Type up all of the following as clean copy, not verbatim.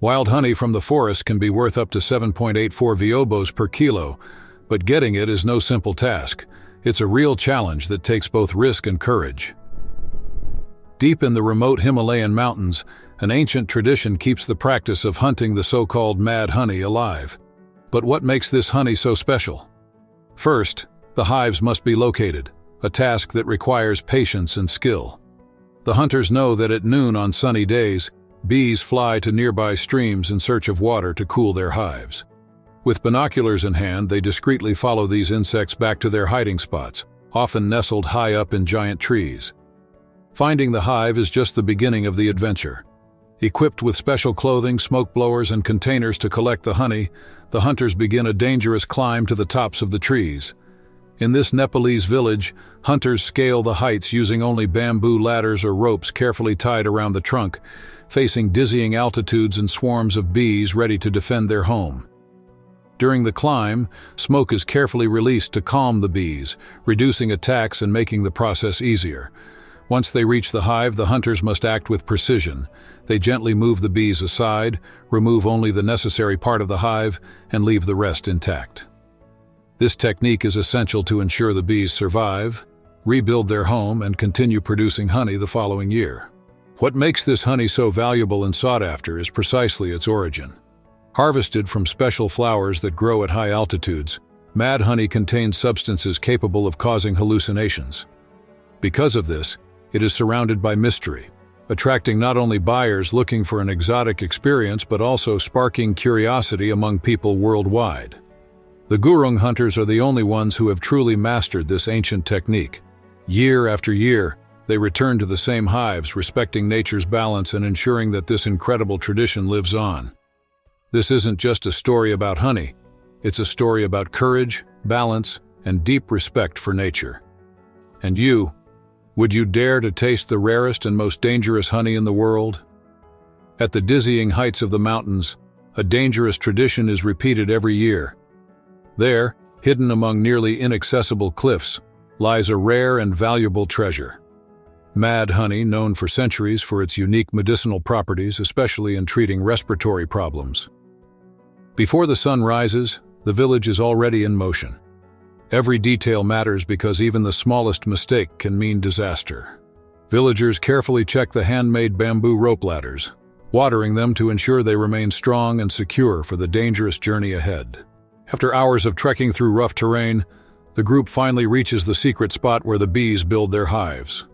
Wild honey from the forest can be worth up to 7.84 viobos per kilo, but getting it is no simple task. It's a real challenge that takes both risk and courage. Deep in the remote Himalayan mountains, an ancient tradition keeps the practice of hunting the so-called mad honey alive. But what makes this honey so special? First, the hives must be located, a task that requires patience and skill. The hunters know that at noon on sunny days, bees fly to nearby streams in search of water to cool their hives. With binoculars in hand, they discreetly follow these insects back to their hiding spots, often nestled high up in giant trees. Finding the hive is just the beginning of the adventure. Equipped with special clothing, smoke blowers, and containers to collect the honey, the hunters begin a dangerous climb to the tops of the trees. In this Nepalese village, hunters scale the heights using only bamboo ladders or ropes carefully tied around the trunk, facing dizzying altitudes and swarms of bees ready to defend their home. During the climb, smoke is carefully released to calm the bees, reducing attacks and making the process easier. Once they reach the hive, the hunters must act with precision. They gently move the bees aside, remove only the necessary part of the hive, and leave the rest intact. This technique is essential to ensure the bees survive, rebuild their home, and continue producing honey the following year. What makes this honey so valuable and sought after is precisely its origin. Harvested from special flowers that grow at high altitudes, mad honey contains substances capable of causing hallucinations. Because of this, it is surrounded by mystery, attracting not only buyers looking for an exotic experience but also sparking curiosity among people worldwide. The Gurung hunters are the only ones who have truly mastered this ancient technique. Year after year, they return to the same hives, respecting nature's balance and ensuring that this incredible tradition lives on. This isn't just a story about honey, it's a story about courage, balance, and deep respect for nature. And you, would you dare to taste the rarest and most dangerous honey in the world? At the dizzying heights of the mountains, a dangerous tradition is repeated every year. There, hidden among nearly inaccessible cliffs, lies a rare and valuable treasure. Mad honey, known for centuries for its unique medicinal properties, especially in treating respiratory problems. Before the sun rises, the village is already in motion. Every detail matters because even the smallest mistake can mean disaster. Villagers carefully check the handmade bamboo rope ladders, watering them to ensure they remain strong and secure for the dangerous journey ahead. After hours of trekking through rough terrain, the group finally reaches the secret spot where the bees build their hives.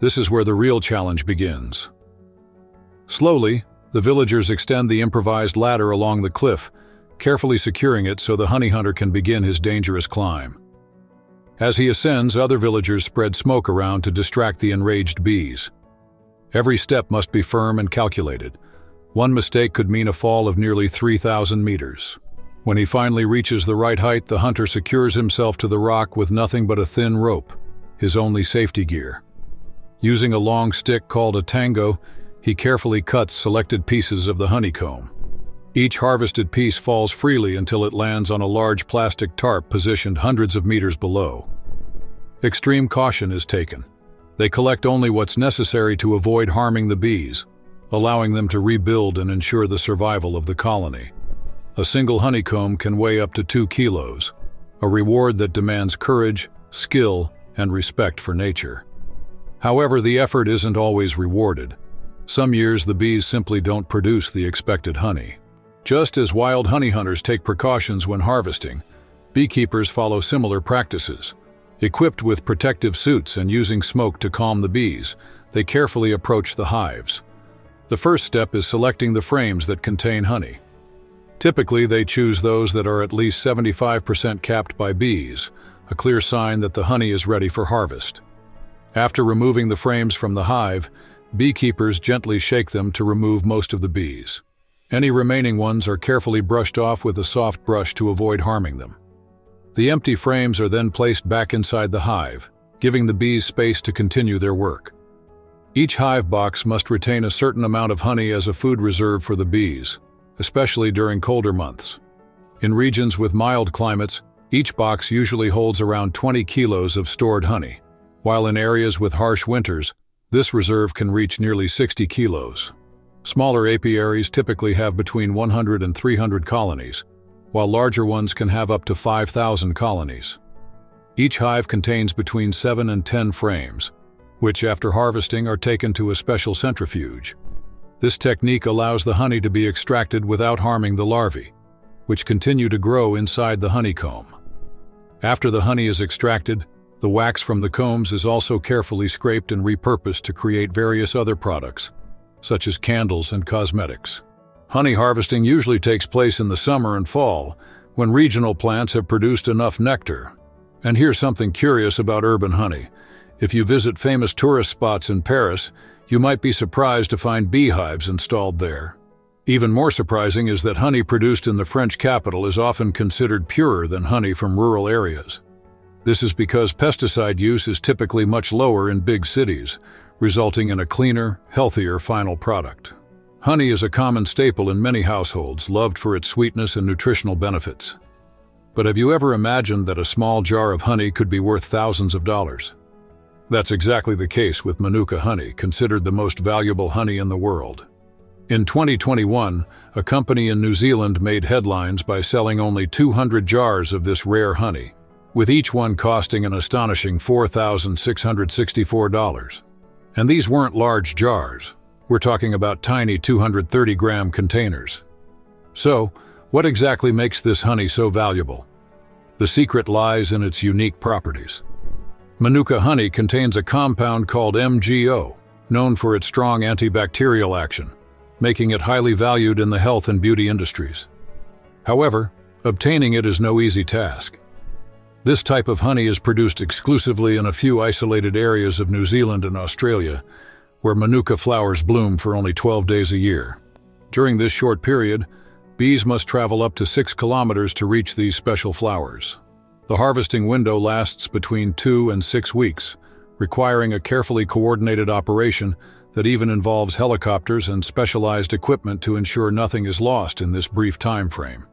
This is where the real challenge begins. Slowly, the villagers extend the improvised ladder along the cliff, carefully securing it so the honey hunter can begin his dangerous climb. As he ascends, other villagers spread smoke around to distract the enraged bees. Every step must be firm and calculated. One mistake could mean a fall of nearly 3,000 meters. When he finally reaches the right height, the hunter secures himself to the rock with nothing but a thin rope, his only safety gear. Using a long stick called a tango, he carefully cuts selected pieces of the honeycomb. Each harvested piece falls freely until it lands on a large plastic tarp positioned hundreds of meters below. Extreme caution is taken. They collect only what's necessary to avoid harming the bees, allowing them to rebuild and ensure the survival of the colony. A single honeycomb can weigh up to 2 kilos, a reward that demands courage, skill, and respect for nature. However, the effort isn't always rewarded. Some years the bees simply don't produce the expected honey. Just as wild honey hunters take precautions when harvesting, beekeepers follow similar practices. Equipped with protective suits and using smoke to calm the bees, they carefully approach the hives. The first step is selecting the frames that contain honey. Typically, they choose those that are at least 75% capped by bees, a clear sign that the honey is ready for harvest. After removing the frames from the hive, beekeepers gently shake them to remove most of the bees. Any remaining ones are carefully brushed off with a soft brush to avoid harming them. The empty frames are then placed back inside the hive, giving the bees space to continue their work. Each hive box must retain a certain amount of honey as a food reserve for the bees, especially during colder months. In regions with mild climates, each box usually holds around 20 kilos of stored honey, while in areas with harsh winters, this reserve can reach nearly 60 kilos. Smaller apiaries typically have between 100 and 300 colonies, while larger ones can have up to 5,000 colonies. Each hive contains between 7 and 10 frames, which after harvesting are taken to a special centrifuge. This technique allows the honey to be extracted without harming the larvae, which continue to grow inside the honeycomb. After the honey is extracted, the wax from the combs is also carefully scraped and repurposed to create various other products, such as candles and cosmetics. Honey harvesting usually takes place in the summer and fall, when regional plants have produced enough nectar. And here's something curious about urban honey. If you visit famous tourist spots in Paris, you might be surprised to find beehives installed there. Even more surprising is that honey produced in the French capital is often considered purer than honey from rural areas. This is because pesticide use is typically much lower in big cities, resulting in a cleaner, healthier final product. Honey is a common staple in many households, loved for its sweetness and nutritional benefits. But have you ever imagined that a small jar of honey could be worth thousands of dollars? That's exactly the case with Manuka honey, considered the most valuable honey in the world. In 2021, a company in New Zealand made headlines by selling only 200 jars of this rare honey, with each one costing an astonishing $4,664. And these weren't large jars. We're talking about tiny 230-gram containers. So, what exactly makes this honey so valuable? The secret lies in its unique properties. Manuka honey contains a compound called MgO, known for its strong antibacterial action, making it highly valued in the health and beauty industries. However, obtaining it is no easy task. This type of honey is produced exclusively in a few isolated areas of New Zealand and Australia, where Manuka flowers bloom for only 12 days a year. During this short period, bees must travel up to 6 kilometers to reach these special flowers. The harvesting window lasts between 2 and 6 weeks, requiring a carefully coordinated operation that even involves helicopters and specialized equipment to ensure nothing is lost in this brief time frame.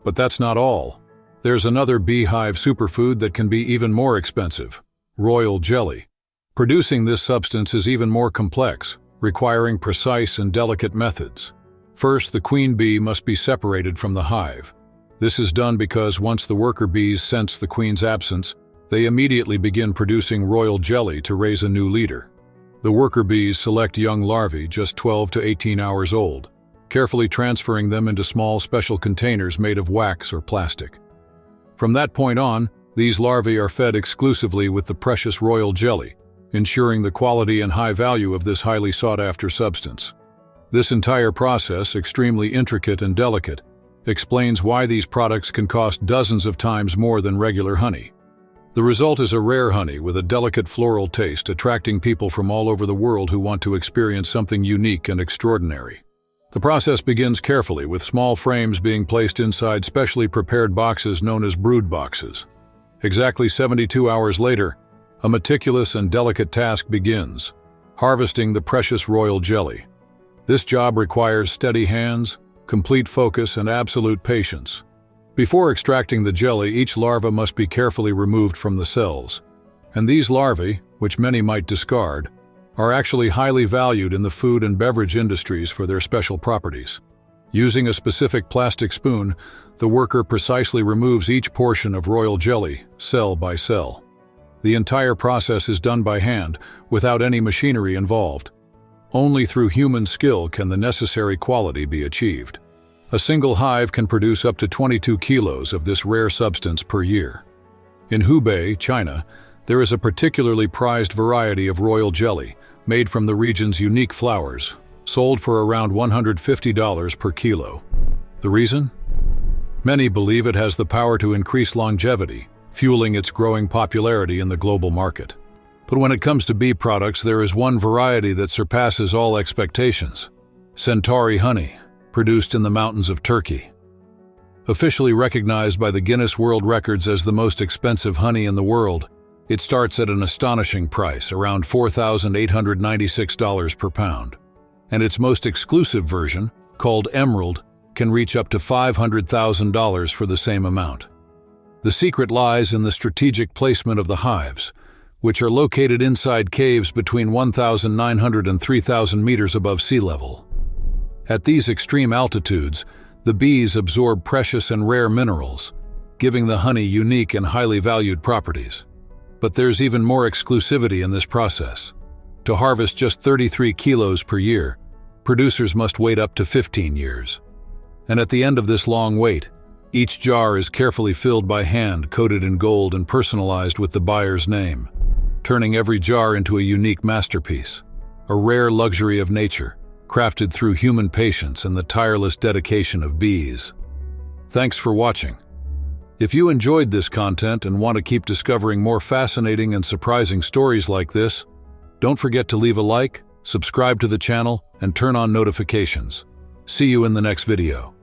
But that's not all. There's another beehive superfood that can be even more expensive: royal jelly. Producing this substance is even more complex, requiring precise and delicate methods. First, the queen bee must be separated from the hive. This is done because once the worker bees sense the queen's absence, they immediately begin producing royal jelly to raise a new leader. The worker bees select young larvae just 12 to 18 hours old, carefully transferring them into small special containers made of wax or plastic. From that point on, these larvae are fed exclusively with the precious royal jelly, ensuring the quality and high value of this highly sought-after substance. This entire process, extremely intricate and delicate, explains why these products can cost dozens of times more than regular honey. The result is a rare honey with a delicate floral taste, attracting people from all over the world who want to experience something unique and extraordinary. The process begins carefully, with small frames being placed inside specially prepared boxes known as brood boxes. Exactly 72 hours later, a meticulous and delicate task begins: harvesting the precious royal jelly. This job requires steady hands, complete focus, and absolute patience. Before extracting the jelly, each larva must be carefully removed from the cells. And these larvae, which many might discard, are actually highly valued in the food and beverage industries for their special properties. Using a specific plastic spoon, the worker precisely removes each portion of royal jelly, cell by cell. The entire process is done by hand, without any machinery involved. Only through human skill can the necessary quality be achieved. A single hive can produce up to 22 kilos of this rare substance per year. In Hubei, China, there is a particularly prized variety of royal jelly, made from the region's unique flowers, sold for around $150 per kilo. The reason? Many believe it has the power to increase longevity, fueling its growing popularity in the global market. But when it comes to bee products, there is one variety that surpasses all expectations: Centauri honey, produced in the mountains of Turkey. Officially recognized by the Guinness World Records as the most expensive honey in the world, it starts at an astonishing price, around $4,896 per pound. And its most exclusive version, called Emerald, can reach up to $500,000 for the same amount. The secret lies in the strategic placement of the hives, which are located inside caves between 1,900 and 3,000 meters above sea level. At these extreme altitudes, the bees absorb precious and rare minerals, giving the honey unique and highly valued properties. But there's even more exclusivity in this process. To harvest just 33 kilos per year, producers must wait up to 15 years. And at the end of this long wait, each jar is carefully filled by hand, coated in gold and personalized with the buyer's name, turning every jar into a unique masterpiece, a rare luxury of nature, crafted through human patience and the tireless dedication of bees. Thanks for watching. If you enjoyed this content and want to keep discovering more fascinating and surprising stories like this, don't forget to leave a like, subscribe to the channel, and turn on notifications. See you in the next video.